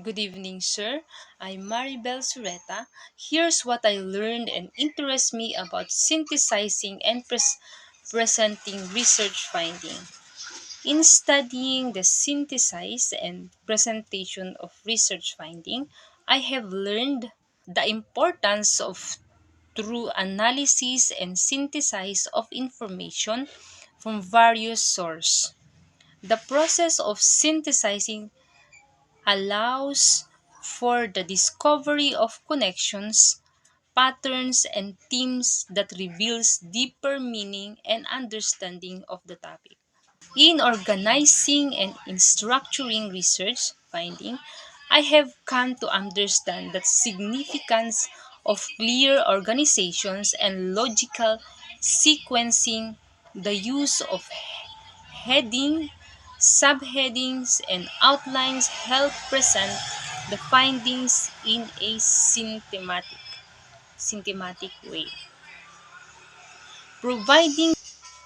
Good evening, sir. I'm Maribel Sureta. Here's what I learned and interests me about synthesizing and presenting research finding. In studying the synthesis and presentation of research finding, I have learned the importance of through analysis and synthesis of information from various sources. The process of synthesizing allows for the discovery of connections, patterns, and themes that reveals deeper meaning and understanding of the topic. In organizing and in structuring research finding, I have come to understand the significance of clear organizations and logical sequencing, the use of heading, subheadings, and outlines help present the findings in a systematic way, providing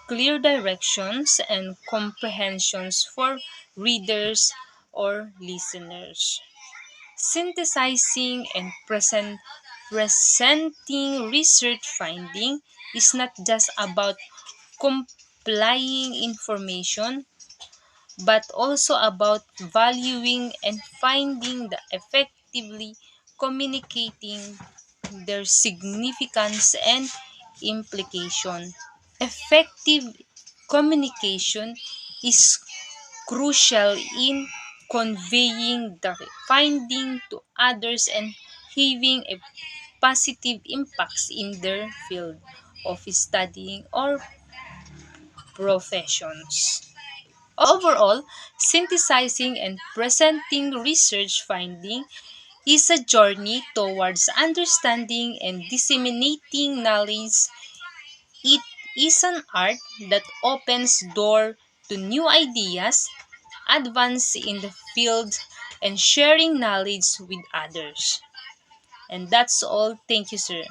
clear directions and comprehensions for readers or listeners. Synthesizing and presenting research finding is not just about complying information but also about valuing and finding the effectively communicating their significance and implication. Effective communication is crucial in conveying the finding to others and having a positive impacts in their field of studying or professions. Overall, synthesizing and presenting research finding is a journey towards understanding and disseminating knowledge. It is an art that opens door to new ideas, advance in the field, and sharing knowledge with others. And that's all. Thank you, sir.